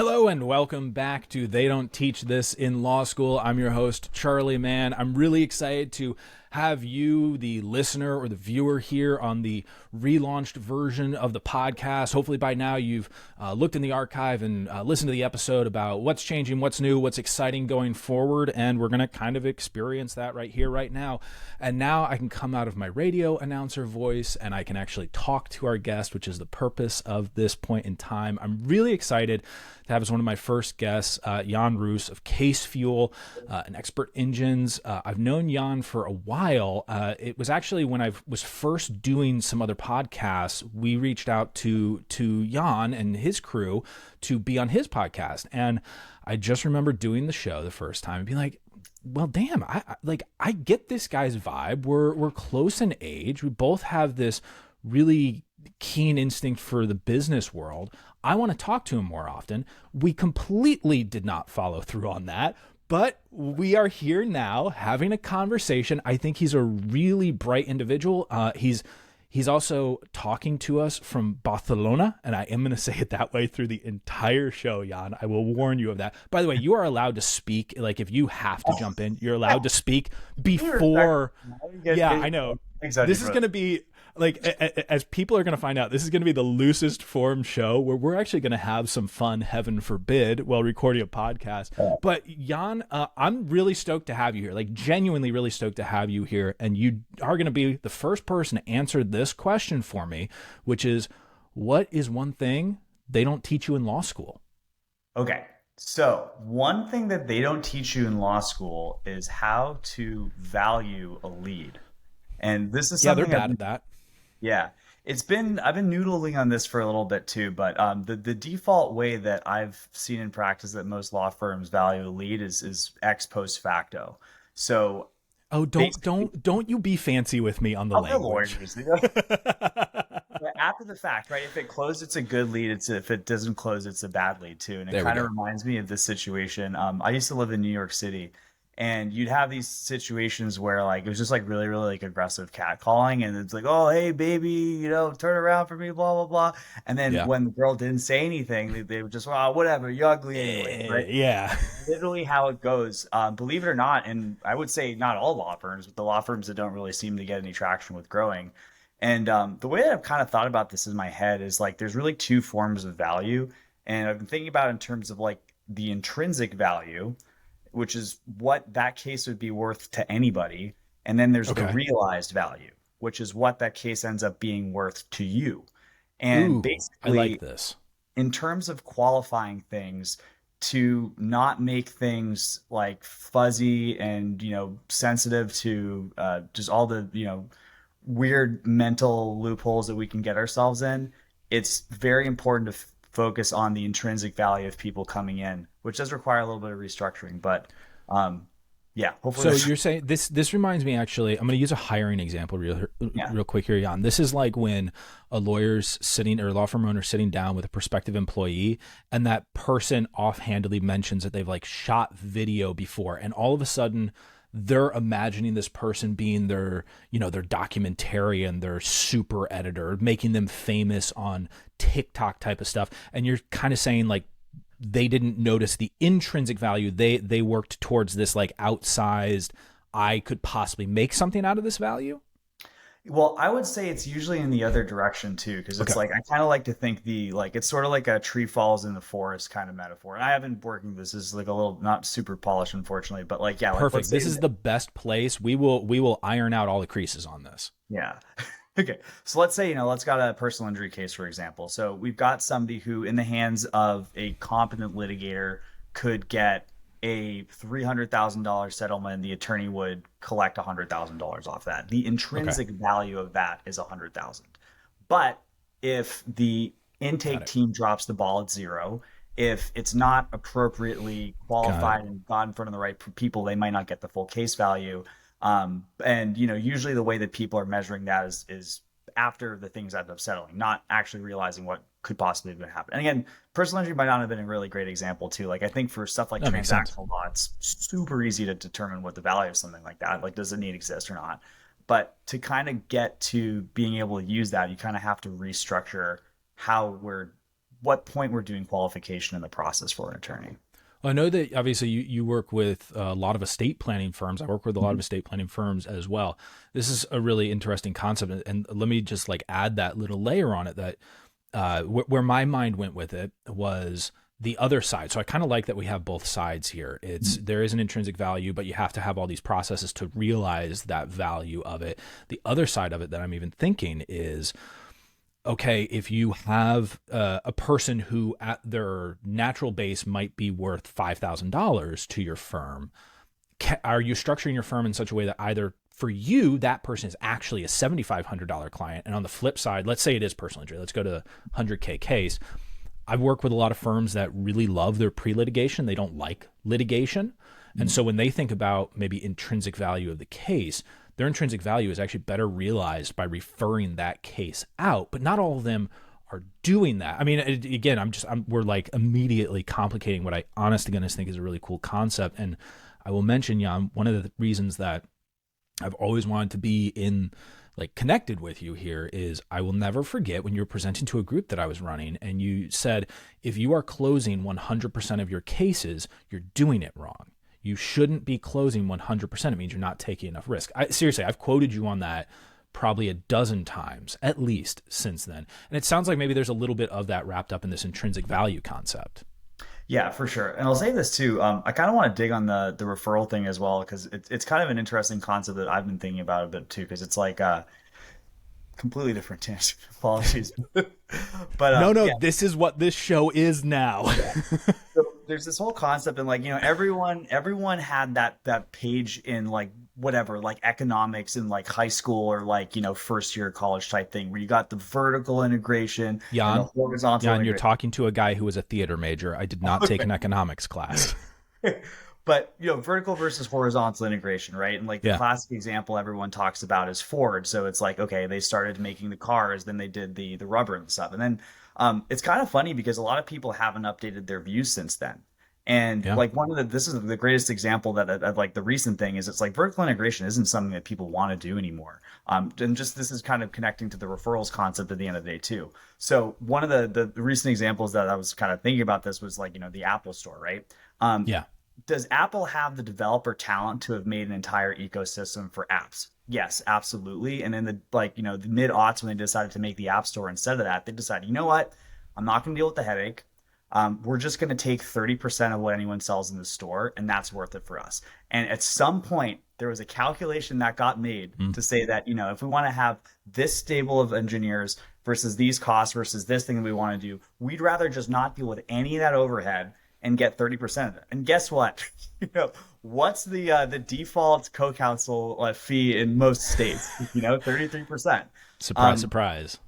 Hello and welcome back to They Don't Teach This in Law School. I'm your host, Charlie Mann. I'm really excited to have you, the listener or the viewer, here on the relaunched version of the podcast. Hopefully by now you've looked in the archive and listened to the episode about what's changing, what's new, what's exciting going forward, and we're going to kind of experience that right here, right now. And now I can come out of my radio announcer voice and I can actually talk to our guest, which is the purpose of this point in time. I'm really excited to have as one of my first guests, Jan Roos of CaseFuel, an expert engines. I've known Jan for a while. It was actually when I was first doing some other podcasts, we reached out to Jan and his crew to be on his podcast. And I just remember doing the show the first time and being like, well, damn, I get this guy's vibe. We're close in age. We both have this really keen instinct for the business world. I want to talk to him more often. We completely did not follow through on that, but we are here now having a conversation. I think he's a really bright individual. He's also talking to us from Barcelona, and I am going to say it that way through the entire show, Jan. I will warn you of that. By the way, you are allowed to speak. Like, if you have to jump in, you're allowed to speak before. Yeah, I know. This is going to be, like, as people are going to find out, this is going to be the loosest form show where we're actually going to have some fun, heaven forbid, while recording a podcast. But Jan, I'm really stoked to have you here, like genuinely really stoked to have you here. And you are going to be the first person to answer this question for me, which is, what is one thing they don't teach you in law school? Okay. So one thing that they don't teach you in law school is how to value a lead. And this is They're something bad at that. yeah, I've been noodling on this for a little bit too, but the default way that I've seen in practice that most law firms value a lead is ex post facto. So Oh, basically, don't you be fancy with me on the other language. lawyers, but after the fact, right? If it closed, it's a good lead. If it doesn't close, it's a bad lead too. And it There we kind of go. reminds me of this situation. I used to live in New York City, and you'd have these situations where like it was just like really, really like aggressive catcalling, and it's like, oh, hey, baby, turn around for me, blah blah blah. And then Yeah. when the girl didn't say anything, they would just, oh, whatever, you're ugly anyway, right? Yeah. Literally how it goes. Believe it or not, and I would say not all law firms, but the law firms that don't really seem to get any traction with growing. And the way that I've kind of thought about this in my head is like there's really two forms of value. And I've been thinking about it in terms of like the intrinsic value, which is what that case would be worth to anybody. And then there's the Okay. realized value, which is what that case ends up being worth to you. And Ooh, I like basically, this. in terms of qualifying things, to not make things like fuzzy and sensitive to just all the weird mental loopholes that we can get ourselves in, it's very important to focus on the intrinsic value of people coming in, which does require a little bit of restructuring. But yeah, hopefully So that's, you're saying this reminds me, actually, I'm going to use a hiring example yeah. real quick here, Jan. This is like when a lawyer's sitting or a law firm owner sitting down with a prospective employee, and that person offhandedly mentions that they've like shot video before, and all of a sudden they're imagining this person being their documentarian, their super editor, making them famous on TikTok type of stuff. And you're kind of saying like they didn't notice the intrinsic value. They worked towards this like outsized, I could possibly make something out of this value. Well, I would say it's usually in the other direction too, because it's Okay. like I kind of like to think it's sort of like a tree falls in the forest kind of metaphor. And I haven't working this is like a little not super polished, unfortunately, but like yeah, like let's Perfect. say This is the best place. We will iron out all the creases on this. yeah. Okay. So let's say, let's got a personal injury case, for example. So we've got somebody who, in the hands of a competent litigator, could get a $300,000 settlement. The attorney would collect $100,000 off that. The Okay. intrinsic value of that is 100,000. But if the Got intake it. team drops the ball at zero, if it's not appropriately Got it. qualified and got in front of the right people, they might not get the full case value. And usually the way that people are measuring that is after the things end up settling, not actually realizing what could possibly have happened. And again, personal injury might not have been a really great example too. Like I think for stuff like That makes sense. transactional law, it's super easy to determine what the value of something like that. Like, does the need exist or not? But to kind of get to being able to use that, you kind of have to restructure how we're what point we're doing qualification in the process for an attorney. I know that obviously you work with a lot of estate planning firms. I work with a lot of estate planning firms as well. This is a really interesting concept. And let me just like add that little layer on it that where my mind went with it was the other side. So I kind of like that we have both sides here. There is an intrinsic value, but you have to have all these processes to realize that value of it. The other side of it that I'm even thinking is, okay, if you have a person who at their natural base might be worth $5,000 to your firm, are you structuring your firm in such a way that either for you, that person is actually a $7,500 client, and on the flip side, let's say it is personal injury. Let's go to the 100K case. I've worked with a lot of firms that really love their pre-litigation. They don't like litigation. And so when they think about maybe intrinsic value of the case, their intrinsic value is actually better realized by referring that case out, but not all of them are doing that. I mean, again, we're like immediately complicating what I honest to goodness think is a really cool concept. And I will mention, Jan, one of the reasons that I've always wanted to be connected with you here is I will never forget when you were presenting to a group that I was running and you said, if you are closing 100% of your cases, you're doing it wrong. You shouldn't be closing 100%. It means you're not taking enough risk. Seriously, I've quoted you on that probably a dozen times, at least since then. And it sounds like maybe there's a little bit of that wrapped up in this intrinsic value concept. Yeah, for sure. And I'll say this too. I kind of want to dig on the referral thing as well, because it's kind of an interesting concept that I've been thinking about a bit too, because it's like completely different tangent. Apologies. But no, yeah. this is what this show is now. So there's this whole concept, and like, everyone had that page in like whatever, like economics in like high school or like, first year college type thing, where you got the vertical integration and the horizontal Jan, integration. you're talking to a guy who was a theater major. I did not take an economics class. But vertical versus horizontal integration, right? And like the classic example everyone talks about is Ford. So it's like, okay, they started making the cars, then they did the rubber and stuff, and then it's kind of funny because a lot of people haven't updated their views since then. And like this is the greatest example that of like the recent thing is, it's like vertical integration isn't something that people want to do anymore. And just this is kind of connecting to the referrals concept at the end of the day too. So one of the recent examples that I was kind of thinking about this was like, the Apple Store, right? Does Apple have the developer talent to have made an entire ecosystem for apps? Yes, absolutely. And in the the mid-aughts, when they decided to make the App Store instead of that, they decided, you know what? I'm not going to deal with the headache. We're just going to take 30% of what anyone sells in the store, and that's worth it for us. And at some point, there was a calculation that got made to say that, if we want to have this stable of engineers versus these costs versus this thing that we want to do, we'd rather just not deal with any of that overhead and get 30% of it. And guess what? What's the default co-counsel fee in most states? 33%. Surprise.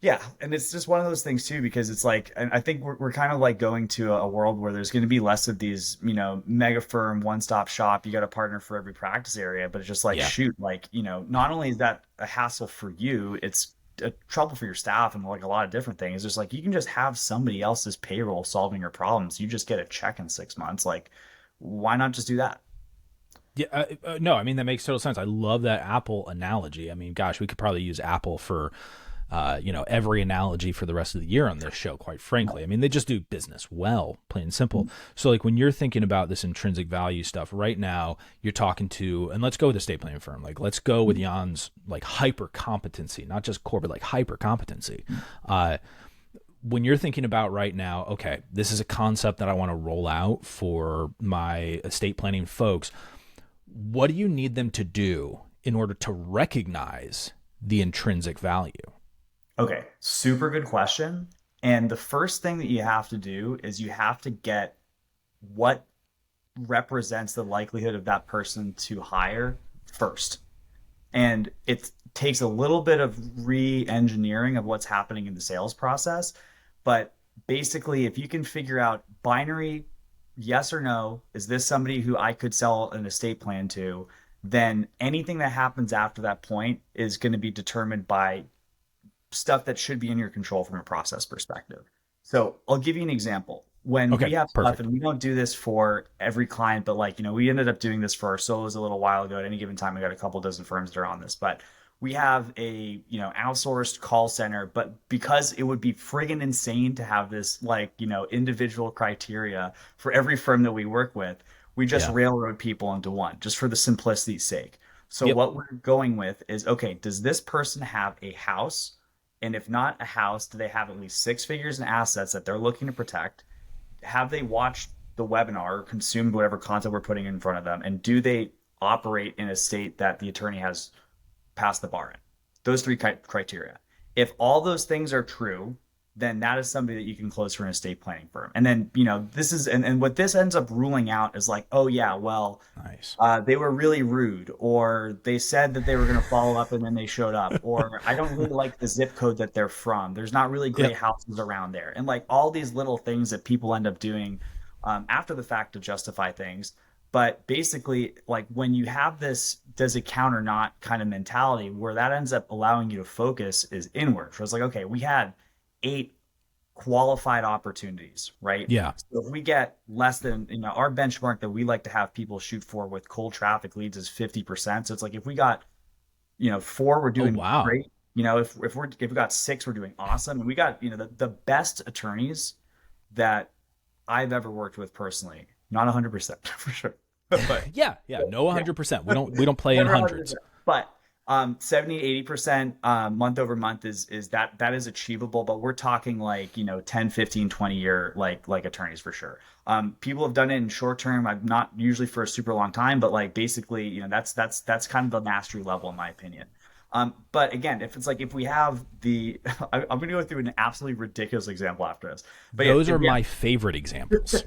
Yeah, and it's just one of those things too, because it's like, and I think we're kind of like going to a world where there's going to be less of these, mega firm one-stop shop. You got a partner for every practice area, but it's just like, shoot, like, not only is that a hassle for you, it's a trouble for your staff and like a lot of different things. It's like, you can just have somebody else's payroll solving your problems. You just get a check in 6 months. Like, why not just do that? Yeah, no, I mean, that makes total sense. I love that Apple analogy. I mean, gosh, we could probably use Apple for every analogy for the rest of the year on this show, quite frankly. I mean, they just do business well, plain and simple. So like when you're thinking about this intrinsic value stuff right now, you're talking to, and let's go with a estate planning firm. Like, let's go with Jan's like hyper competency, not just core, but like hyper competency. When you're thinking about right now, okay, this is a concept that I want to roll out for my estate planning folks. What do you need them to do in order to recognize the intrinsic value? Okay, super good question. And the first thing that you have to do is you have to get what represents the likelihood of that person to hire first. And it takes a little bit of re-engineering of what's happening in the sales process. But basically, if you can figure out binary yes or no, is this somebody who I could sell an estate plan to, then anything that happens after that point is going to be determined by stuff that should be in your control from a process perspective. So I'll give you an example. When we have stuff, and we don't do this for every client, but like, we ended up doing this for our solos a little while ago. At any given time, we got a couple dozen firms that are on this. But we have a, outsourced call center, but because it would be friggin' insane to have this like, individual criteria for every firm that we work with, we just Yeah. railroad people into one just for the simplicity's sake. So Yep. what we're going with is, okay, does this person have a house? And if not a house, do they have at least six figures in assets that they're looking to protect? Have they watched the webinar or consumed whatever content we're putting in front of them? And do they operate in a state that the attorney has passed the bar in? Those three criteria. If all those things are true, then that is somebody that you can close for an estate planning firm. And then, this is, and what this ends up ruling out is like, oh yeah, well, Nice. they were really rude, or they said that they were going to follow up and then they showed up, or I don't really like the zip code that they're from. There's not really great Yep. houses around there. And like all these little things that people end up doing after the fact to justify things. But basically, like when you have this does it count or not kind of mentality, where that ends up allowing you to focus is inward. So it's like, okay, we had 8 qualified opportunities, right? Yeah. So if we get less than, our benchmark that we like to have people shoot for with cold traffic leads is 50%. So it's like if we got, 4, we're Oh, doing wow. great. If we got 6, we're doing awesome. And we got, the best attorneys that I've ever worked with personally. Not 100% for sure. But Yeah. Yeah. No, yeah, 100%. We don't play in never hundreds. 100%. But 70, 80% month over month is that is achievable, but we're talking like, 10, 15, 20 year like attorneys for sure. People have done it in short term. I'm not usually for a super long time, but like basically, that's kind of the mastery level in my opinion. But again, if we have I'm going to go through an absolutely ridiculous example after this. But yeah, Those are my favorite examples.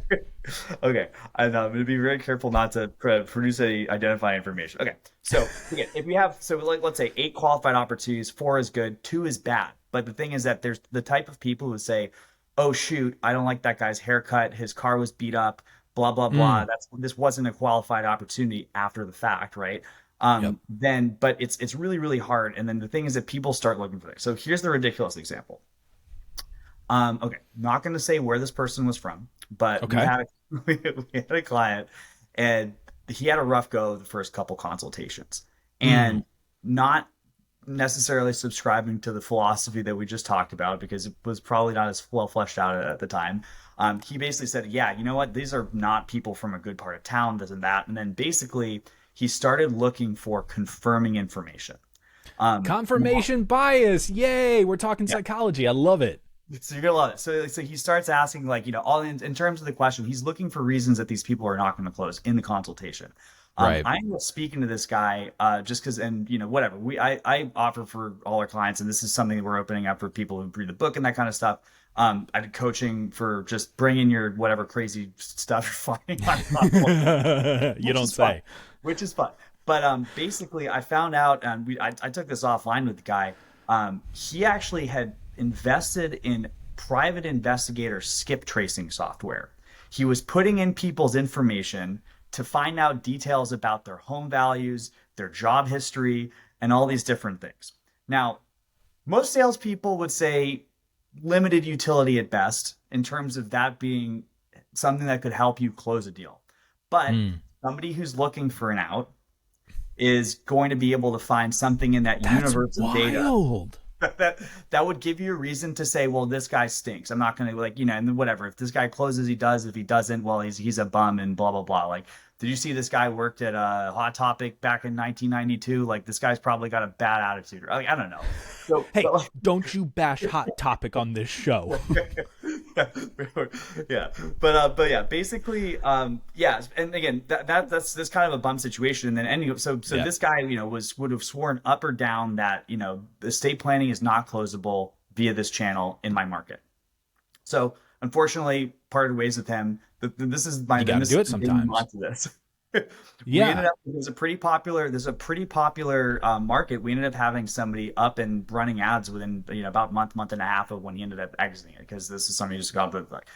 okay, and I'm going to be very careful not to produce any identifying information. Okay, so again, if we have, so like let's say 8 qualified opportunities, 4 is good, 2 is bad. But the thing is that there's the type of people who say, "Oh shoot, I don't like that guy's haircut. His car was beat up. Blah blah blah. Mm. This wasn't a qualified opportunity after the fact, right?" Yep. Then, but it's really really hard. And then the thing is that people start looking for things. So here's the ridiculous example. Okay, not going to say where this person was from, but Okay. we had a client, and he had a rough go the first couple consultations, Mm. and not necessarily subscribing to the philosophy that we just talked about because it was probably not as well fleshed out at the time. He basically said, "Yeah, you know what? These are not people from a good part of town, this and that." And then basically he started looking for confirming information. Now, Confirmation bias. Yay. We're talking yeah. psychology. I love it. So you're gonna love it. So he starts asking, like, all in terms of the question, he's looking for reasons that these people are not going to close in the consultation. Right. I ended up speaking to this guy just because, and whatever I offer for all our clients, and this is something that we're opening up for people who read the book and that kind of stuff. I did coaching for just bringing your whatever crazy stuff you're finding on platform, You which don't is fun, say. which is fun. But basically, I found out, and I took this offline with the guy. He actually had invested in private investigator skip tracing software. He was putting in people's information to find out details about their home values, their job history, and all these different things. Now, most salespeople would say limited utility at best in terms of that being something that could help you close a deal. But Mm. somebody who's looking for an out is going to be able to find something in that That's universe of data wild. that would give you a reason to say, well, this guy stinks. I'm not going to and whatever. If this guy closes, he does. If he doesn't, well, he's a bum and blah blah blah. Like, did you see this guy worked at Hot Topic back in 1992? Like, this guy's probably got a bad attitude. Like, I don't know. So, Hey, but like, don't you bash Hot Topic on this show. yeah, but yeah, basically, yeah, and again, that's kind of a bum situation. And then Yeah. this guy, would have sworn up or down that estate planning is not closable via this channel in my market. So unfortunately, parted ways with him. This is my You got to do it sometimes. to this. We ended Yeah. up there's a pretty popular market. We ended up having somebody up and running ads within about month and a half of when he ended up exiting it, because this is something he just got with. Like,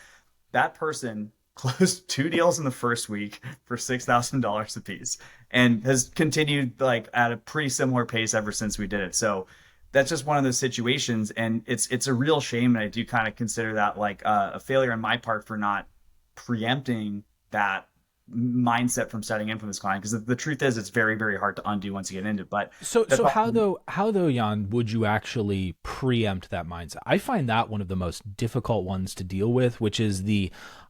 that person closed 2 deals in the first week for $6,000 a piece, and has continued like at a pretty similar pace ever since we did it. So that's just one of those situations, and it's a real shame, and I do kind of consider that like a failure on my part for not preempting that mindset from setting infamous client, because the truth is it's very, very hard to undo once you get into it. But So that's so all. how though, Jan, would you actually preempt that mindset? I find that one of the most difficult ones to deal with, which is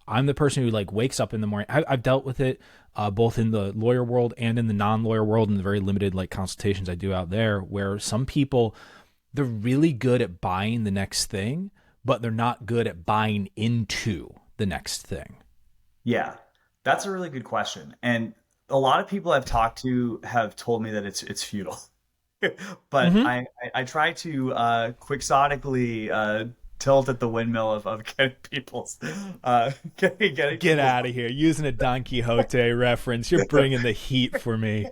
I'm the person who like wakes up in the morning. I've dealt with it both in the lawyer world and in the non-lawyer world, in the very limited like consultations I do out there, where some people, they're really good at buying the next thing, but they're not good at buying into the next thing. Yeah, that's a really good question. And a lot of people I've talked to have told me that it's futile. But Hmm. I try to quixotically tilt at the windmill of getting people's getting Get people's. out of here. Using a Don Quixote reference. You're bringing the heat for me.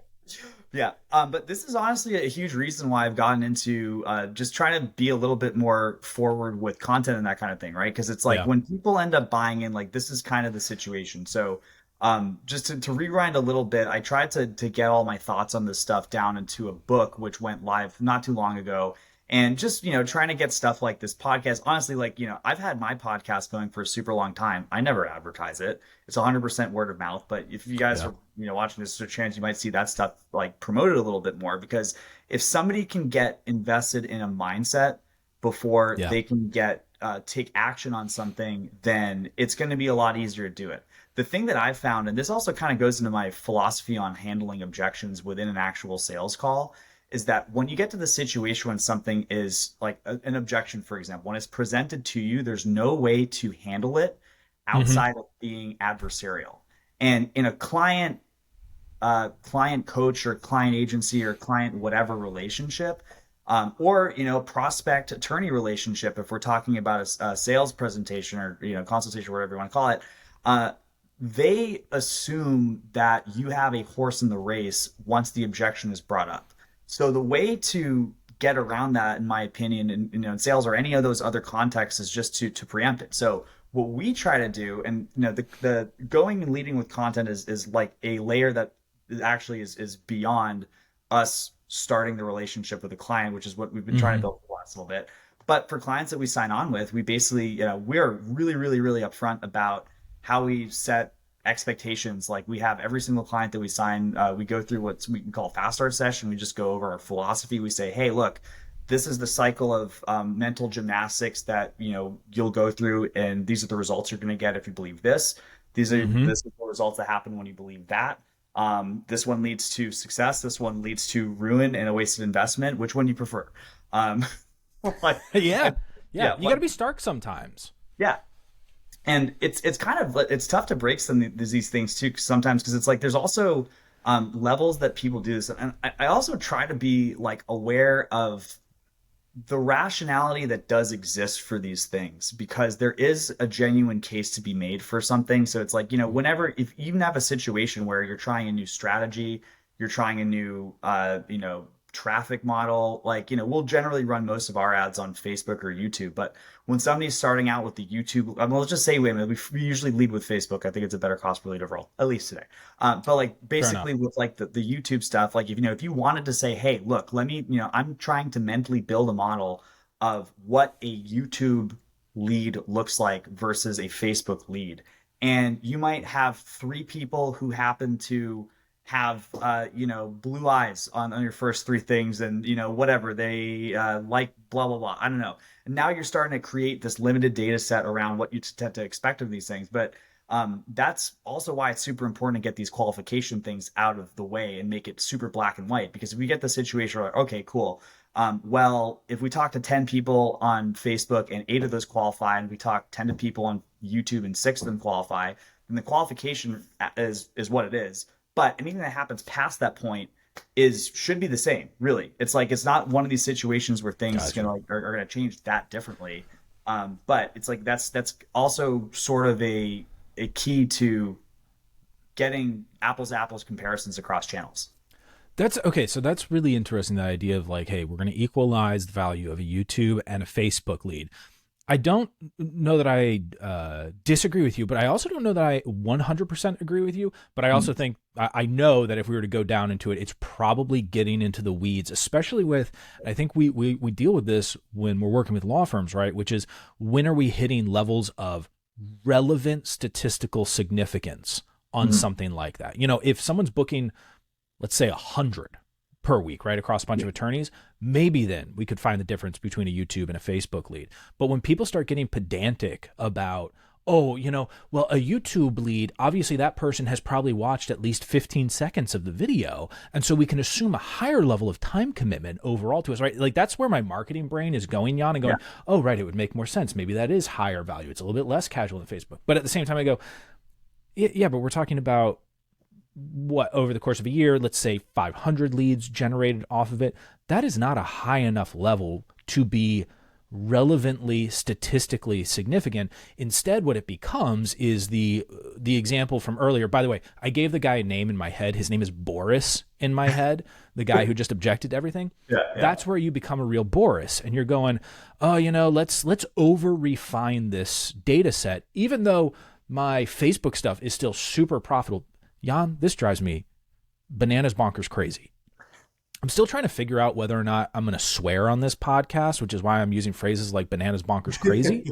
Yeah, but this is honestly a huge reason why I've gotten into just trying to be a little bit more forward with content and that kind of thing, right? Because it's like Yeah. when people end up buying in, like this is kind of the situation. So, just to rewind a little bit, I tried to get all my thoughts on this stuff down into a book, which went live not too long ago. And just, trying to get stuff like this podcast. Honestly, like, I've had my podcast going for a super long time. I never advertise it. It's 100% word of mouth. But if you guys Yeah. are, watching this, there's a chance you might see that stuff like promoted a little bit more, because if somebody can get invested in a mindset before Yeah. they can get take action on something, then it's going to be a lot easier to do it. The thing that I found, and this also kind of goes into my philosophy on handling objections within an actual sales call, is that when you get to the situation when something is like an objection, for example, when it's presented to you, there's no way to handle it Hmm. outside of being adversarial. And in a client coach or client agency or client whatever relationship, or prospect attorney relationship, if we're talking about a sales presentation or consultation, whatever you want to call it, uh, they assume that you have a horse in the race once the objection is brought up. So the way to get around that, in my opinion, in sales or any of those other contexts, is just to preempt it. So what we try to do, and the going and leading with content is like a layer that actually is beyond us starting the relationship with a client, which is what we've been trying to Hmm. build for the last little bit. But for clients that we sign on with, we basically, we're really, really, really upfront about how we set expectations. Like we have every single client that we sign, we go through what we can call a fast start session. We just go over our philosophy. We say, hey, look, this is the cycle of mental gymnastics that you'll go through, and these are the results you're going to get if you believe this. Hmm. This is the results that happen when you believe that. This one leads to success. This one leads to ruin and a wasted investment. Which one do you prefer? Um, like, Yeah. and, Yeah. yeah, You got like, to be stark sometimes. yeah. And it's kind of it's tough to break some of these things too sometimes, because it's like there's also levels that people do this, and I also try to be like aware of the rationality that does exist for these things, because there is a genuine case to be made for something. So it's like, whenever, if you even have a situation where you're trying a new strategy, you're trying a new traffic model, like, we'll generally run most of our ads on Facebook or YouTube. But when somebody's starting out with the YouTube, let's just say, wait a minute, we usually lead with Facebook. I think it's a better cost per lead overall, at least today. But like Fair basically enough. with like the YouTube stuff, like if you wanted to say, hey, look, let me, I'm trying to mentally build a model of what a YouTube lead looks like versus a Facebook lead. And you might have three people who happen to have blue eyes on your first three things, and whatever they like, blah blah blah, I don't know. And now you're starting to create this limited data set around what you tend to expect of these things. But that's also why it's super important to get these qualification things out of the way and make it super black and white. Because if we get the situation where, okay, cool. Well, if we talk to 10 people on Facebook and eight of those qualify, and we talk 10 to people on YouTube and six of them qualify, then the qualification is what it is. But anything that happens past that point is should be the same, really. It's like it's not one of these situations where things is Gotcha. gonna like are gonna change that differently. But it's like that's also sort of a key to getting apples to apples comparisons across channels. That's okay. So that's really interesting. The idea of like, hey, we're going to equalize the value of a YouTube and a Facebook lead. I don't know that I disagree with you, but I also don't know that I 100% agree with you. But I also think I know that if we were to go down into it, it's probably getting into the weeds, especially with. I think we deal with this when we're working with law firms, right? Which is, when are we hitting levels of relevant statistical significance on something like that. You know, if someone's booking, let's say 100 per week, right, across a bunch of attorneys, maybe then we could find the difference between a YouTube and a Facebook lead. But when people start getting pedantic about, oh, you know, well, a YouTube lead, obviously that person has probably watched at least 15 seconds of the video. And so we can assume a higher level of time commitment overall to us, right? Like that's where my marketing brain is going, Jan, and going, oh, right, it would make more sense. Maybe that is higher value. It's a little bit less casual than Facebook. But at the same time, I go, yeah, but we're talking about what over the course of a year, let's say 500 leads generated off of it. That is not a high enough level to be relevantly statistically significant. Instead, what it becomes is the example from earlier. By the way, I gave the guy a name in my head. His name is Boris in my head, the guy who just objected to everything. That's where you become a real Boris, and you're going, oh, you know, let's over refine this data set, even though my Facebook stuff is still super profitable. Jan, this drives me bananas bonkers crazy. I'm still trying to figure out whether or not I'm going to swear on this podcast, which is why I'm using phrases like bananas bonkers crazy.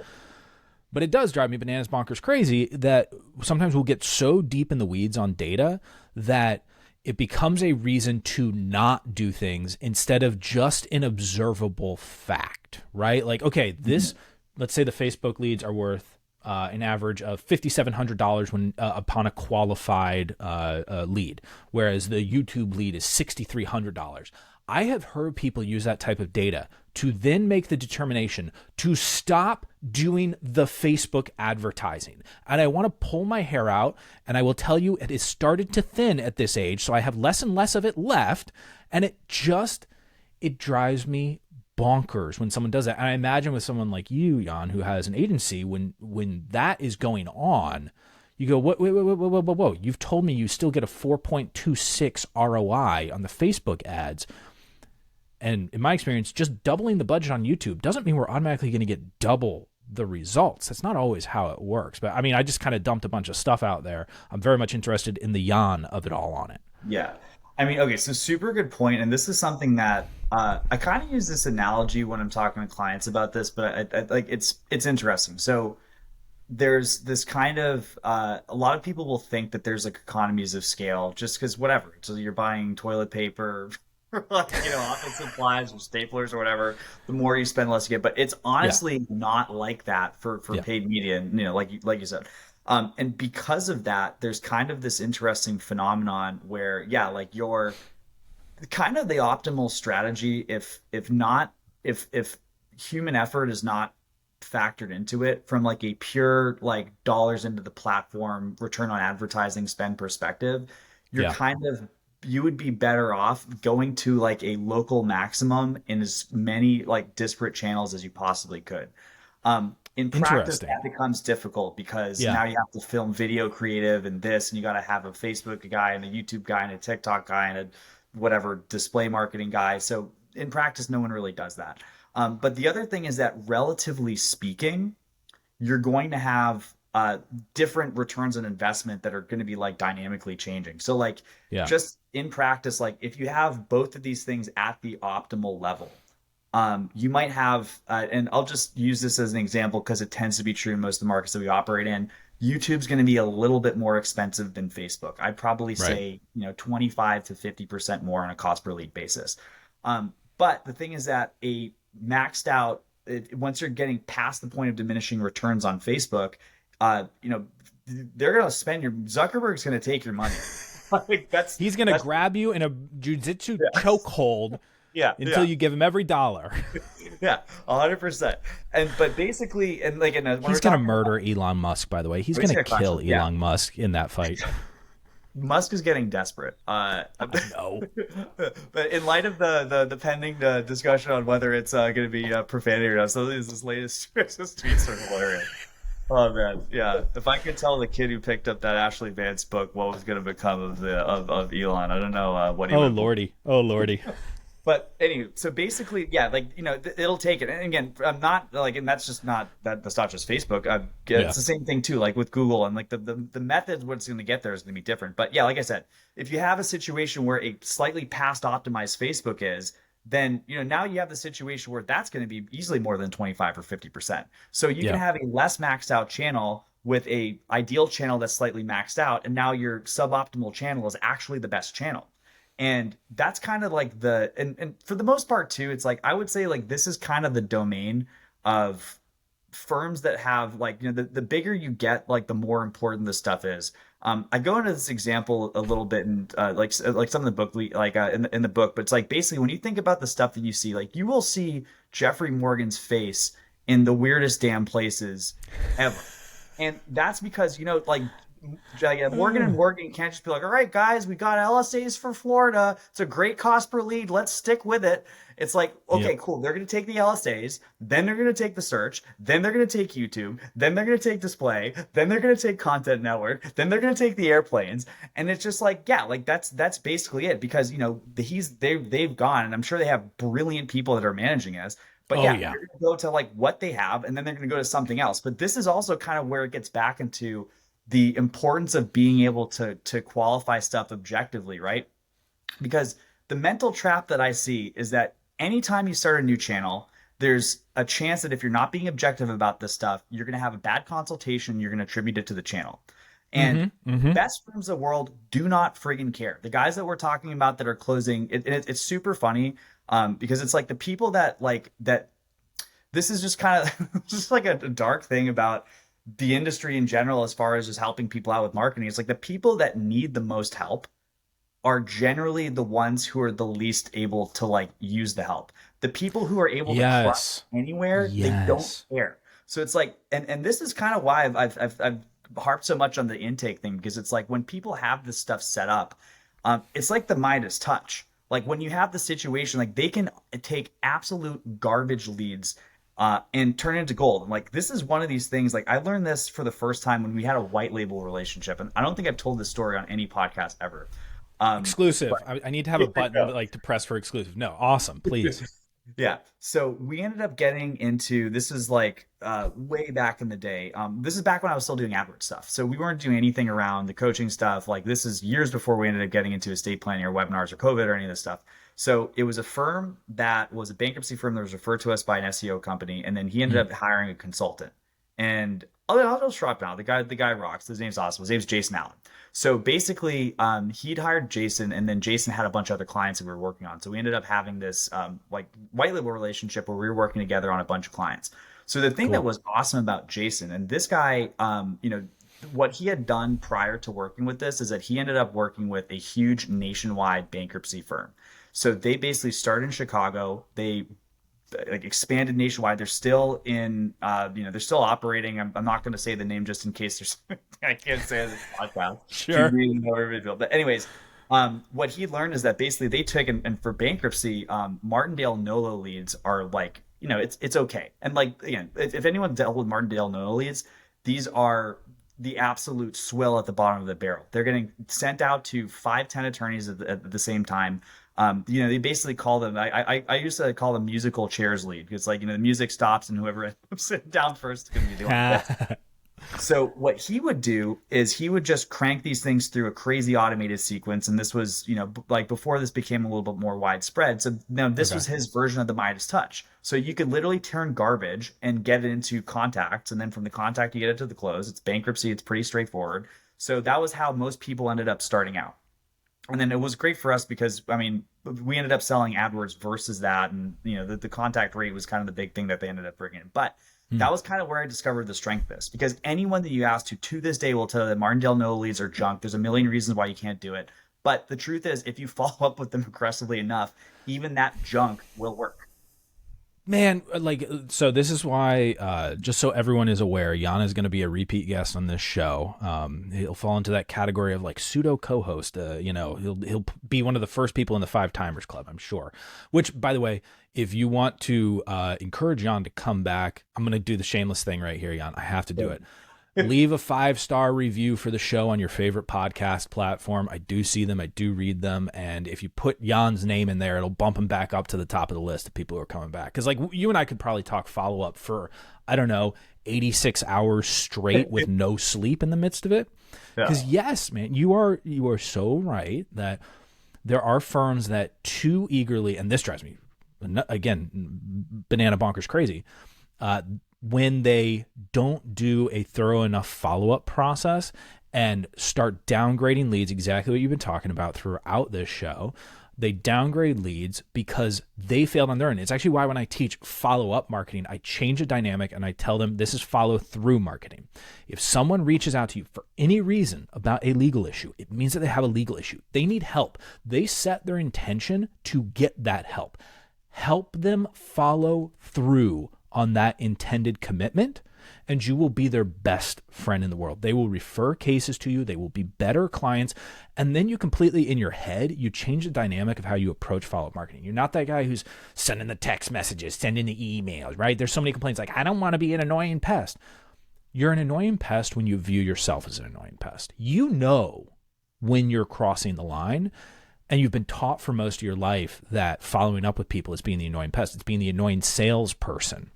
But it does drive me bananas bonkers crazy that sometimes we'll get so deep in the weeds on data that it becomes a reason to not do things instead of just an observable fact, right? Like, okay, this, let's say the Facebook leads are worth an average of $5,700 when upon a qualified lead, whereas the YouTube lead is $6,300. I have heard people use that type of data to then make the determination to stop doing the Facebook advertising. And I want to pull my hair out, and I will tell you it has started to thin at this age, so I have less and less of it left, and it drives me bonkers when someone does that. And I imagine with someone like you, Jan, who has an agency, when that is going on, you go, whoa. You've told me you still get a 4.26 ROI on the Facebook ads. And in my experience, just doubling the budget on YouTube doesn't mean we're automatically going to get double the results. That's not always how it works. But I mean, I just kind of dumped a bunch of stuff out there. I'm very much interested in the Jan of it all on it. Yeah. I mean, okay, so super good point. And this is something that I kind of use this analogy when I'm talking to clients about this, but I like it's interesting. So there's this kind of a lot of people will think that there's like economies of scale just because whatever. So you're buying toilet paper, or like, you know, office supplies or staplers or whatever. The more you spend, less you get. But it's honestly not like that for paid media. And, you know, like you said. And because of that, there's kind of this interesting phenomenon where, like your kind of the optimal strategy, if human effort is not factored into it from like a pure like dollars into the platform return on advertising spend perspective, you would be better off going to like a local maximum in as many like disparate channels as you possibly could. In practice, that becomes difficult because now you have to film video creative and this, and you got to have a Facebook guy and a YouTube guy and a TikTok guy and a whatever display marketing guy. So in practice, no one really does that. But the other thing is that relatively speaking, you're going to have different returns on investment that are going to be like dynamically changing. So like just in practice, like if you have both of these things at the optimal level, you might have, and I'll just use this as an example because it tends to be true in most of the markets that we operate in. YouTube's going to be a little bit more expensive than Facebook. I'd probably say, 25 to 50% more on a cost per lead basis. But the thing is that a maxed out, once you're getting past the point of diminishing returns on Facebook, they're going to spend Zuckerberg's going to take your money. He's going to grab you in a jujitsu chokehold. Until you give him every dollar. 100%. But basically, he's going to murder Elon Musk. By the way, he's going to kill Elon Musk in that fight. Musk is getting desperate. I know. But in light of the pending discussion on whether it's going to be profanity or not, so this latest tweets are hilarious. Oh man, yeah. If I could tell the kid who picked up that Ashley Vance book what was going to become of Elon, I don't know what he. Oh lordy. But anyway, so basically, it'll take it. And again, I'm not like, and that's not just Facebook. It's the same thing too, like with Google and like the method what's going to get there is going to be different. But like I said, if you have a situation where a slightly past optimized Facebook is, then now you have the situation where that's going to be easily more than 25 or 50%. So you can have a less maxed out channel with a ideal channel that's slightly maxed out, and now your suboptimal channel is actually the best channel. And that's kind of like and for the most part too, it's like I would say like this is kind of the domain of firms that have like, the bigger you get, like the more important this stuff is. I go into this example a little bit, and like some of the book in the book, but it's like basically when you think about the stuff that you see, like you will see Jeffrey Morgan's face in the weirdest damn places ever. And that's because, Morgan and Morgan can't just be like, all right, guys, we got LSAs for Florida. It's a great cost per lead. Let's stick with it. It's like, okay, cool. They're going to take the LSAs. Then they're going to take the search. Then they're going to take YouTube. Then they're going to take display. Then they're going to take content network. Then they're going to take the airplanes. And it's just like, yeah, like that's basically it, because, they've gone, and I'm sure they have brilliant people that are managing us. But they're going to go to like what they have, and then they're going to go to something else. But this is also kind of where it gets back into the importance of being able to qualify stuff objectively, right? Because the mental trap that I see is that anytime you start a new channel, there's a chance that if you're not being objective about this stuff, you're going to have a bad consultation. You're going to attribute it to the channel. And best firms in the world do not friggin' care. The guys that we're talking about that are closing, it's super funny, because it's like the people that like that. This is just kind of just like a dark thing about the industry in general, as far as just helping people out with marketing. It's like the people that need the most help are generally the ones who are the least able to like use the help. The people who are able to trust anywhere, they don't care. So it's like, and this is kind of why I've harped so much on the intake thing, because it's like when people have this stuff set up, it's like the Midas touch. Like when you have the situation, like they can take absolute garbage leads and turn it into gold. And like this is one of these things. Like I learned this for the first time when we had a white label relationship, and I don't think I've told this story on any podcast ever. Exclusive. I need to have a button like to press for exclusive. No, awesome, please. Yeah. So we ended up getting into, this is like way back in the day. This is back when I was still doing AdWords stuff. So we weren't doing anything around the coaching stuff. Like this is years before we ended up getting into estate planning or webinars or COVID or any of this stuff. So it was a firm that was a bankruptcy firm that was referred to us by an SEO company. And then he ended up hiring a consultant. And I'll just drop out. The guy rocks. His name's awesome. His name's Jason Allen. So basically, he'd hired Jason, and then Jason had a bunch of other clients that we were working on. So we ended up having this like white label relationship where we were working together on a bunch of clients. So the thing that was awesome about Jason, and this guy, what he had done prior to working with this is that he ended up working with a huge nationwide bankruptcy firm. So they basically started in Chicago. They like expanded nationwide. They're still in, they're still operating. I'm not going to say the name just in case there's, I can't say this podcast. Sure. But anyways, what he learned is that basically they took, and for bankruptcy, Martindale NOLO leads are like, it's okay. And like, again, if anyone dealt with Martindale NOLO leads, these are the absolute swill at the bottom of the barrel. They're getting sent out to 5-10 attorneys at the same time. They basically call them, I used to call them musical chairs lead, because like, the music stops and whoever sits down first is going to be the one. So what he would do is he would just crank these things through a crazy automated sequence. And this was, like before this became a little bit more widespread. So now this was his version of the Midas touch. So you could literally turn garbage and get it into contacts. And then from the contact, you get it to the close. It's bankruptcy. It's pretty straightforward. So that was how most people ended up starting out. And then it was great for us because, I mean, we ended up selling AdWords versus that. And, the contact rate was kind of the big thing that they ended up bringing in. But that was kind of where I discovered the strength of this, because anyone that you ask to this day will tell you that Martindale NOLO leads are junk. There's a million reasons why you can't do it. But the truth is, if you follow up with them aggressively enough, even that junk will work. Man, like, so this is why, just so everyone is aware, Jan is going to be a repeat guest on this show. He'll fall into that category of like pseudo co-host. He'll be one of the first people in the 5 Timers Club, I'm sure. Which, by the way, if you want to encourage Jan to come back, I'm going to do the shameless thing right here, Jan. I have to do it. Leave a 5-star review for the show on your favorite podcast platform. I do see them. I do read them. And if you put Jan's name in there, it'll bump him back up to the top of the list of people who are coming back. Because like you and I could probably talk follow-up for, I don't know, 86 hours straight with no sleep in the midst of it. Because yes, man, you are so right that there are firms that too eagerly, and this drives me, again, banana bonkers crazy, when they don't do a thorough enough follow-up process and start downgrading leads, exactly what you've been talking about throughout this show. They downgrade leads because they failed on their end. It's actually why when I teach follow-up marketing, I change the dynamic and I tell them this is follow-through marketing. If someone reaches out to you for any reason about a legal issue, it means that they have a legal issue. They need help. They set their intention to get that help. Help them follow through on that intended commitment, and you will be their best friend in the world. They will refer cases to you. They will be better clients. And then you completely, in your head, you change the dynamic of how you approach follow-up marketing. You're not that guy who's sending the text messages, sending the emails, right? There's so many complaints like, I don't want to be an annoying pest. You're an annoying pest when you view yourself as an annoying pest. You know when you're crossing the line, and you've been taught for most of your life that following up with people is being the annoying pest. It's being the annoying salesperson.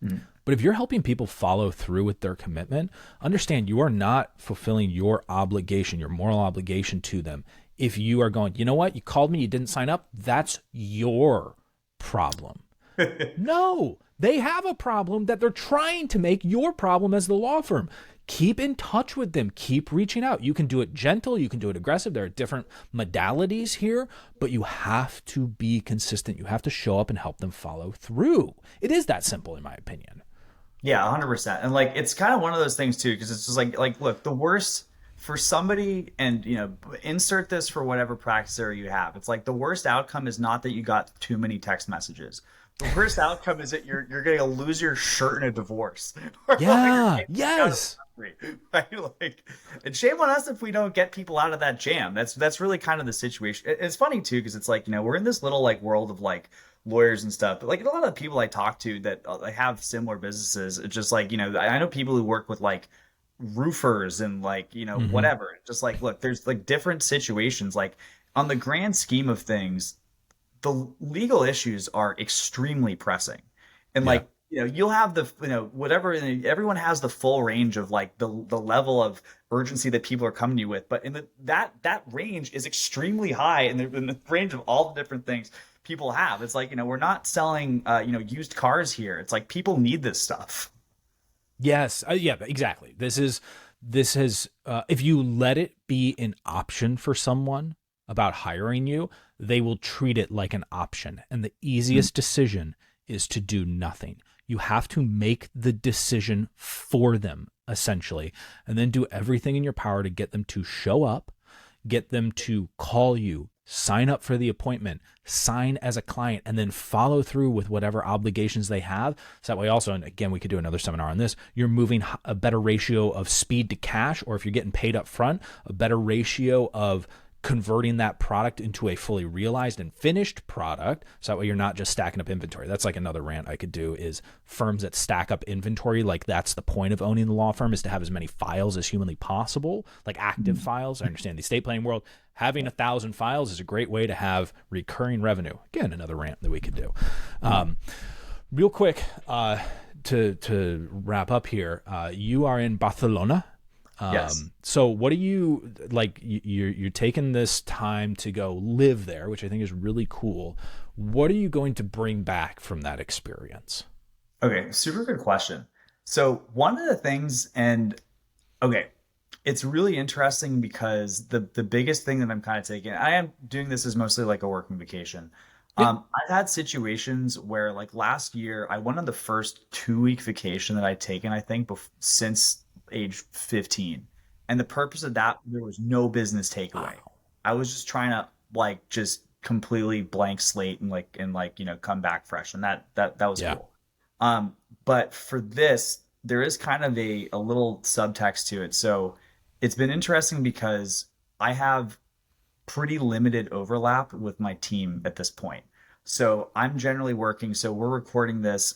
Mm. But if you're helping people follow through with their commitment, understand you are not fulfilling your obligation, your moral obligation to them. If you are going, you know what, you called me, you didn't sign up, that's your problem. No, they have a problem that they're trying to make your problem as the law firm. Keep in touch with them. Keep reaching out. You can do it gentle. You can do it aggressive. There are different modalities here, but you have to be consistent. You have to show up and help them follow through. It is that simple, in my opinion. Yeah, 100%. And like, it's kind of one of those things too, because it's just like, look, the worst for somebody, and insert this for whatever practice area you have. It's like the worst outcome is not that you got too many text messages. The worst outcome is that you're going to lose your shirt in a divorce. Yeah. Yes. Right? Like, and shame on us if we don't get people out of that jam. That's really kind of the situation. It's funny too, because it's like, we're in this little like world of like lawyers and stuff, but like a lot of the people I talk to that have similar businesses, it's just like, I know people who work with like roofers and like, whatever. Just like, look, there's like different situations. Like on the grand scheme of things, the legal issues are extremely pressing. And like, you'll have the, whatever, everyone has the full range of like the level of urgency that people are coming to you with. But in that range is extremely high in the range of all the different things people have. It's like, we're not selling, used cars here. It's like people need this stuff. Yes. Yeah, exactly. This is, if you let it be an option for someone about hiring you, they will treat it like an option. And the easiest decision is to do nothing. You have to make the decision for them, essentially, and then do everything in your power to get them to show up, get them to call you, sign up for the appointment, sign as a client, and then follow through with whatever obligations they have. So that way also, and again, we could do another seminar on this, you're moving a better ratio of speed to cash, or if you're getting paid up front, a better ratio of converting that product into a fully realized and finished product. So that way you're not just stacking up inventory. That's like another rant I could do, is firms that stack up inventory. Like that's the point of owning the law firm, is to have as many files as humanly possible, like active files. I understand the estate planning world, having 1,000 files is a great way to have recurring revenue. Again, another rant that we could do. Real quick, to wrap up here, you are in Barcelona. Yes. So what do you like? You're taking this time to go live there, which I think is really cool. What are you going to bring back from that experience? Okay, super good question. So one of the things, it's really interesting because the biggest thing that I'm kind of taking, I am doing this as mostly like a working vacation. I've had situations where like last year I went on the first 2-week vacation that I'd taken, I think, since age 15. And the purpose of that, there was no business takeaway. Wow. I was just trying to like just completely blank slate and come back fresh. And that was cool. But for this, there is kind of a little subtext to it. So it's been interesting because I have pretty limited overlap with my team at this point. So I'm generally working. So we're recording this.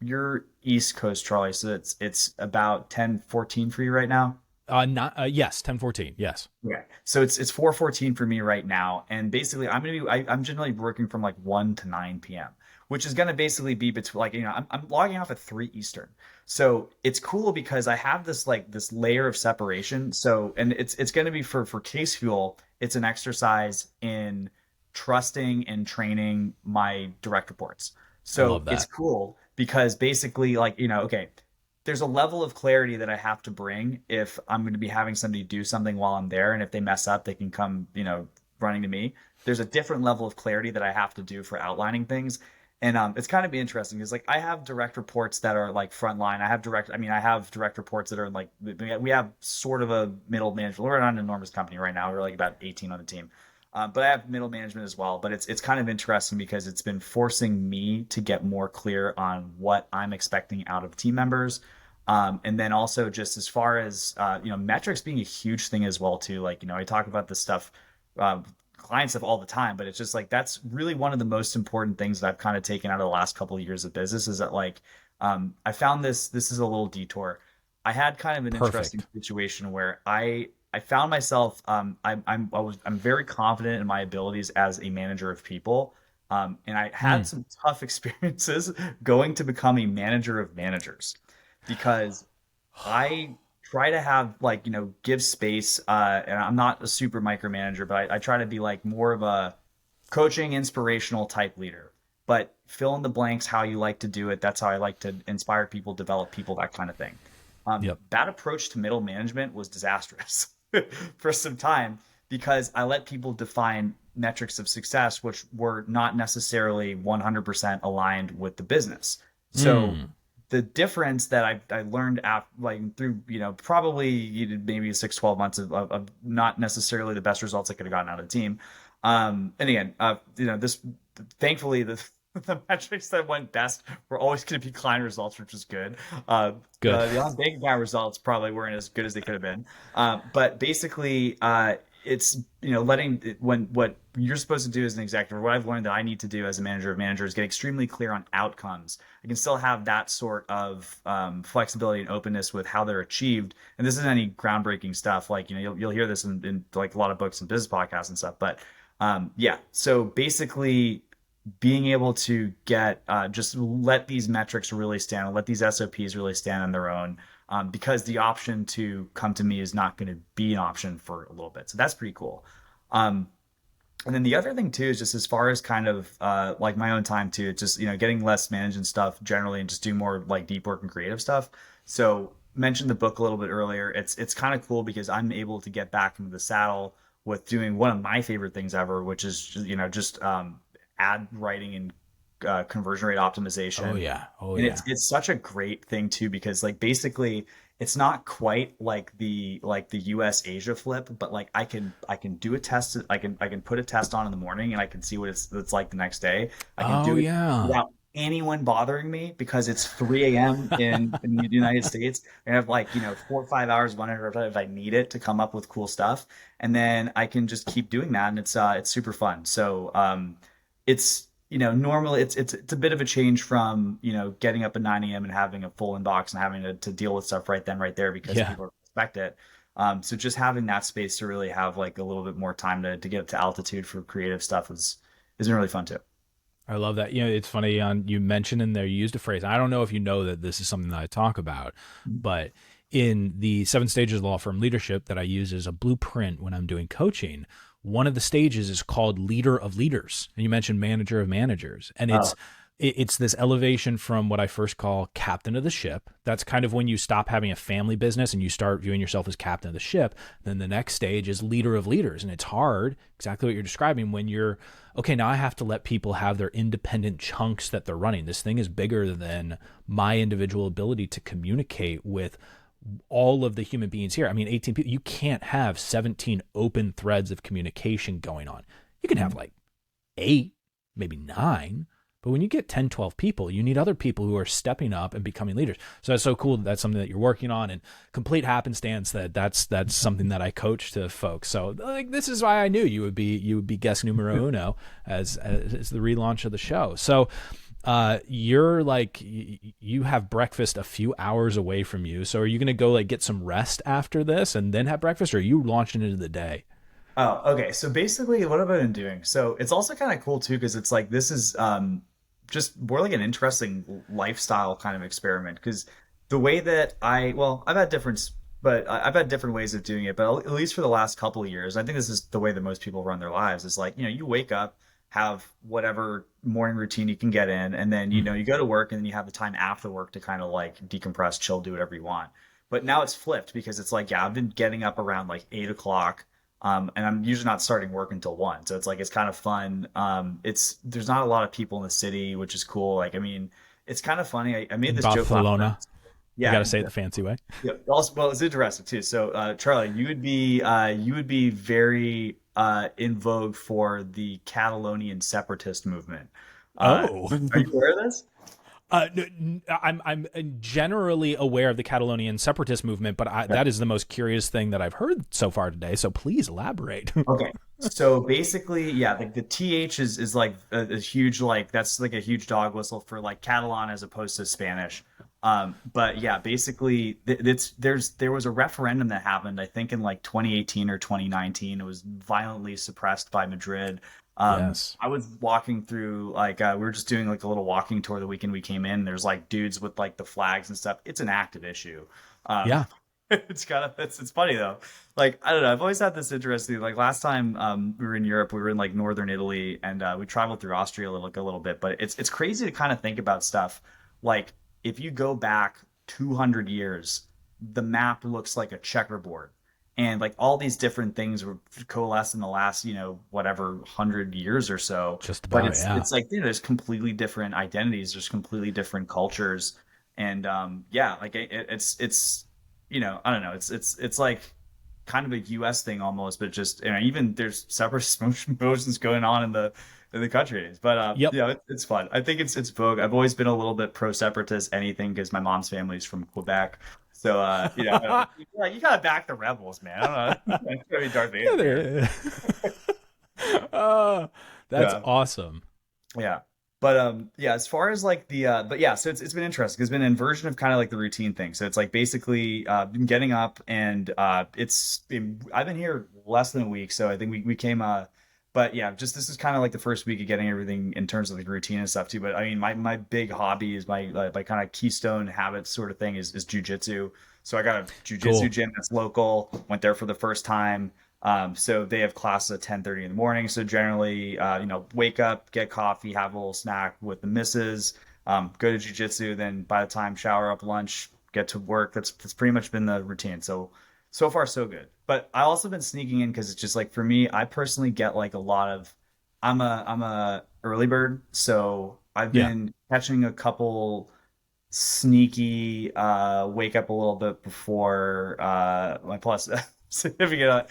You're East Coast, Charlie. So it's about 10:14 for you right now. Yes, 10:14. Yes. Okay. So it's 4:14 for me right now, and basically I'm generally working from like 1 to 9 p.m., which is gonna basically be between like I'm logging off at 3 Eastern. So it's cool because I have this layer of separation. So and it's gonna be for CaseFuel. It's an exercise in trusting and training my direct reports. So it's cool because basically, like, okay, there's a level of clarity that I have to bring if I'm going to be having somebody do something while I'm there, and if they mess up, they can come, running to me. There's a different level of clarity that I have to do for outlining things. And it's kind of interesting because like I have direct reports that are like frontline. I have direct reports that are like we have sort of a middle management. We're not an enormous company right now. We're like about 18 on the team. But I have middle management as well. But it's kind of interesting because it's been forcing me to get more clear on what I'm expecting out of team members. And then also just as far as metrics being a huge thing as well too. Like I talk about this stuff, uh, client stuff all the time, but it's just like that's really one of the most important things that I've kind of taken out of the last couple of years of business is that like I found this is a little detour. I had kind of an interesting Perfect. situation where I found myself I'm very confident in my abilities as a manager of people. And I had Mm. some tough experiences going to become a manager of managers because I try to have like, give space. And I'm not a super micromanager, but I try to be like more of a coaching, inspirational type leader. But fill in the blanks how you like to do it. That's how I like to inspire people, develop people, that kind of thing. Yep. That approach to middle management was disastrous for some time because I let people define metrics of success, which were not necessarily 100% aligned with the business. So Mm. the difference that I learned after like through probably maybe 6 to 12 months of not necessarily the best results I could have gotten out of the team. And again, this thankfully the metrics that went best were always going to be client results, which is good. Good. The on bank account results probably weren't as good as they could have been. But basically, it's letting when what you're supposed to do as an executive, or what I've learned that I need to do as a manager of managers, get extremely clear on outcomes. I can still have that sort of flexibility and openness with how they're achieved. And this isn't any groundbreaking stuff. Like you'll hear this in like a lot of books and business podcasts and stuff. But yeah, so basically being able to get just let these metrics really stand, let these SOPs really stand on their own, because the option to come to me is not going to be an option for a little bit. So that's pretty cool. Um, and then the other thing too is just as far as kind of like my own time too, it's just getting less management stuff generally and just do more like deep work and creative stuff. So mentioned the book a little bit earlier. It's kind of cool because I'm able to get back into the saddle with doing one of my favorite things ever, which is just ad writing and conversion rate Oh optimization. yeah. Oh And yeah. it's such a great thing too because like basically it's not quite like the US Asia flip, but like I can do a test. I can put a test on in the morning and I can see what it's like the next day. I can Oh do it yeah. without anyone bothering me because it's 3 a.m. in the United States. And I have like 4 or 5 hours of uninterrupted if I need it to come up with cool stuff, and then I can just keep doing that, and it's super fun. So it's normally it's a bit of a change from getting up at 9 a.m. and having a full inbox and having to deal with stuff right then right there because Yeah. people expect it. So just having that space to really have like a little bit more time to get up to altitude for creative stuff is really fun too. I love that. It's funny. You mentioned in there, you used a phrase. I don't know if you know that this is something that I talk about, but in the 7 stages of law firm leadership that I use as a blueprint when I'm doing coaching, one of the stages is called leader of leaders. And you mentioned manager of managers. And Oh, it's this elevation from what I first call captain of the ship. That's kind of when you stop having a family business and you start viewing yourself as captain of the ship. Then the next stage is leader of leaders. And it's hard, exactly what you're describing, when you're, okay, now I have to let people have their independent chunks that they're running. This thing is bigger than my individual ability to communicate with all of the human beings here. I mean, 18 people, you can't have 17 open threads of communication going on. You can have like 8, maybe 9. But when you get 10, 12 people, you need other people who are stepping up and becoming leaders. So that's so cool that that's something that you're working on, and complete happenstance that's something that I coach to folks. So like this is why I knew you would be guest numero uno as the relaunch of the show. So you're like you have breakfast a few hours away from you. So are you going to go like get some rest after this and then have breakfast, or are you launching into the day? oh, okay. So basically, what have I been doing? So it's also kind of cool too, because it's like this is just more like an interesting lifestyle kind of experiment. Because the way that well, I've had different ways of doing it, but at least for the last couple of years, I think this is the way that most people run their lives. Is like you wake up. have whatever morning routine you can get in, and then Mm. you go to work, and then you have the time after work to kind of like decompress, chill, do whatever you want. But now it's flipped because it's like, yeah, I've been getting up around like 8 o'clock. And I'm usually not starting work until 1. So it's like it's kind of fun. There's not a lot of people in the city, which is cool. Like, I mean, it's kind of funny. I made In this joke last night. Barcelona. You got Yeah, to say it the fancy way. yeah. Also, well, it's interesting too. So, Charlie, you would be very in vogue for the Catalonian separatist movement. Oh. Are you aware of this? I'm generally aware of the Catalonian separatist movement, but that is the most curious thing that I've heard so far today. So please elaborate. Okay. So basically, yeah, like the TH is like a huge, like that's like a huge dog whistle for like Catalan as opposed to Spanish. But yeah, basically there was a referendum that happened, I think in like 2018 or 2019. It was violently suppressed by Madrid. Yes. I was walking through like we were just doing like a little walking tour the weekend we came in. There's like dudes with like the flags and stuff. It's an active issue. Um, Yeah. it's kind of it's funny though. Like I don't know, I've always had this interesting. Like last time we were in Europe, we were in like northern Italy, and we traveled through Austria a little bit. But it's crazy to kind of think about stuff. Like if you go back 200 years, the map looks like a checkerboard, and like all these different things were coalesced in the last whatever 100 years or so. Just But about, yeah. it's like there's completely different identities, there's completely different cultures, and yeah, like it's I don't know. It's like kind of a U.S. thing almost, but just even there's separate motions going on in the country. But Yep. it's fun. I think it's vogue. I've always been a little bit pro separatist anything because my mom's family's from Quebec. So you gotta back the rebels, man. I don't know. It's gonna be Darth Yeah, Vader. uh, that's Yeah. awesome. Yeah. But yeah, as far as like the but yeah, so it's been interesting. It's been an inversion of kind of like the routine thing. So it's like basically been getting up, and I've been here less than a week, so I think we came but yeah, just this is kind of like the first week of getting everything in terms of like routine and stuff too. But I mean my big hobby is my kind of keystone habit sort of thing is jujitsu. So I got a jujitsu Cool. gym that's local, went there for the first time. So they have classes at 10:30 in the morning. So generally, wake up, get coffee, have a little snack with the missus, go to jujitsu. Then by the time shower up, lunch, get to work. That's pretty much been the routine. So far so good. But I also been sneaking in because it's just like for me, I personally get like a lot of. I'm a early bird, so I've Yeah. been catching a couple sneaky wake up a little bit before my plus significant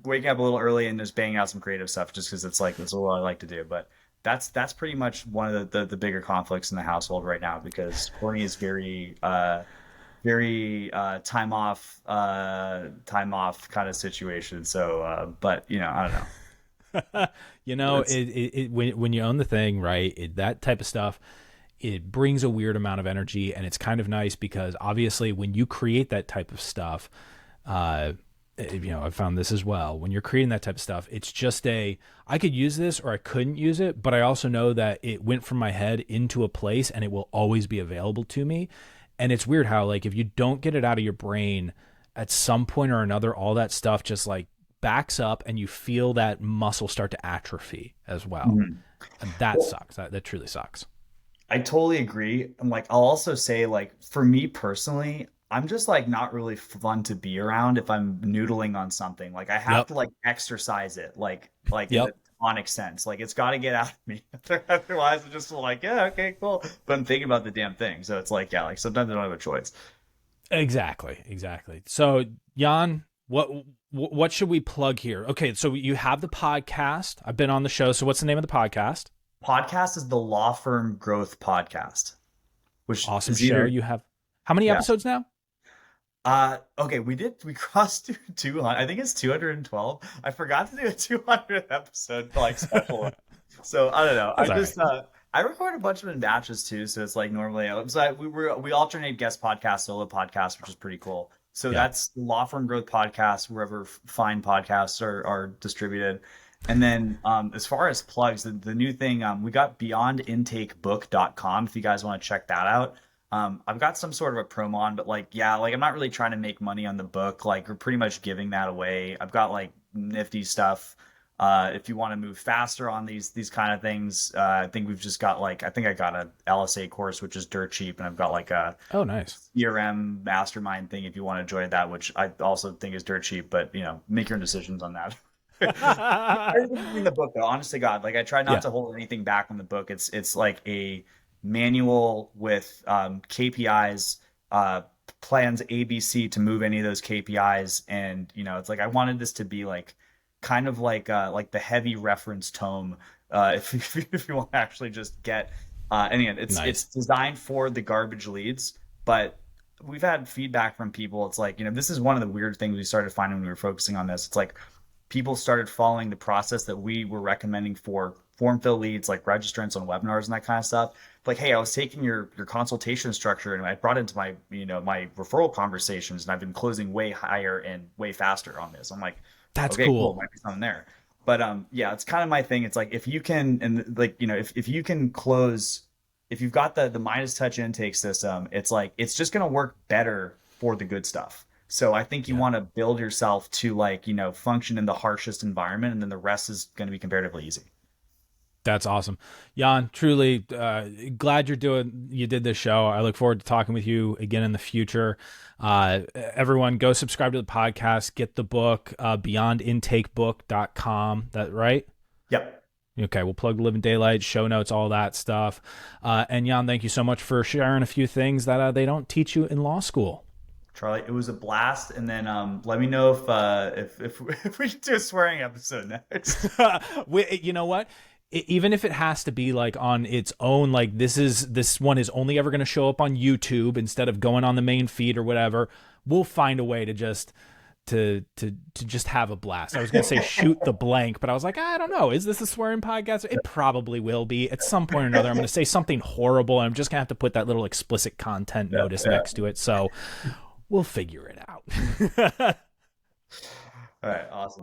waking up a little early and just banging out some creative stuff just because it's like that's what I like to do. But that's pretty much one of the bigger conflicts in the household right now because Courtney is very time off kind of situation. So but I don't know. It's When you own the thing, right, that type of stuff, it brings a weird amount of energy, and it's kind of nice because obviously when you create that type of stuff, uh, I found this as well. When you're creating that type of stuff, it's just I could use this or I couldn't use it, but I also know that it went from my head into a place and it will always be available to me. And it's weird how like if you don't get it out of your brain at some point or another, all that stuff just like backs up and you feel that muscle start to atrophy as well. Mhm. And that sucks. That truly sucks. I totally agree. I'm like, I'll also say, like, for me personally, I'm just like not really fun to be around if I'm noodling on something. Like, I have Yep. to like exercise it, like in Yep. the tonic sense. Like, it's got to get out of me. Otherwise, I'm just like, yeah, okay, cool. But I'm thinking about the damn thing. So it's like, yeah, like sometimes I don't have a choice. Exactly. Exactly. So, Jan, what should we plug here? Okay, so you have the podcast. I've been on the show. So, what's the name of the podcast? Podcast is the Law Firm Growth Podcast, which Awesome is show. either, You have how many yeah. episodes now? Okay, we crossed 200. I think it's 212. I forgot to do a 200th episode like special one. So I don't know. That's all right. I record a bunch of them in batches too, so it's like normally we alternate guest podcast, solo podcast, which is pretty cool. So Yeah. that's Law Firm Growth Podcast, wherever fine podcasts are distributed. And then as far as plugs, the new thing, we got beyondintakebook.com if you guys want to check that out. I've got some sort of a promo on, but like, yeah, like I'm not really trying to make money on the book. Like we're pretty much giving that away. I've got like nifty stuff. If you want to move faster on these kind of things, I think we've just got like I think I got a LSA course which is dirt cheap, and I've got like a Oh, nice. CRM mastermind thing if you want to join that, which I also think is dirt cheap. But make your own decisions on that. Everything in the book, though, honest to God, like I try not Yeah. to hold anything back on the book. It's like a manual with KPIs, plans ABC to move any of those KPIs, and it's like I wanted this to be like kind of like the heavy reference tome, if you want to actually just get. And again, it's Nice. designed for the garbage leads, but we've had feedback from people. It's like this is one of the weird things we started finding when we were focusing on this. It's like people started following the process that we were recommending for form fill leads, like registrants on webinars and that kind of stuff. Like, hey, I was taking your consultation structure and I brought it into my my referral conversations, and I've been closing way higher and way faster on this. I'm like, That's okay, cool, cool. might be something there. But yeah, it's kind of my thing. It's like if you can, and like if you can close, if you've got the Midas Touch intake system, it's like it's just gonna work better for the good stuff. So I think you Yeah. want to build yourself to like function in the harshest environment, and then the rest is going to be comparatively easy. That's awesome. Jan, truly glad you did this show. I look forward to talking with you again in the future. Everyone go subscribe to the podcast, get the book, beyondintakebook.com. That right? Yep. Okay, we'll plug Living Daylight, show notes, all that stuff. And Jan, thank you so much for sharing a few things that they don't teach you in law school. Charlie, it was a blast. And then let me know if we can do a swearing episode next. You know what? Even if it has to be like on its own, like this one is only ever going to show up on YouTube instead of going on the main feed or whatever, we'll find a way to just just have a blast. I was going to say shoot the blank, but I was like, I don't know. Is this a swearing podcast? It probably will be at some point or another. I'm going to say something horrible, and I'm just going to have to put that little explicit content notice next to it. So we'll figure it out. All right, awesome.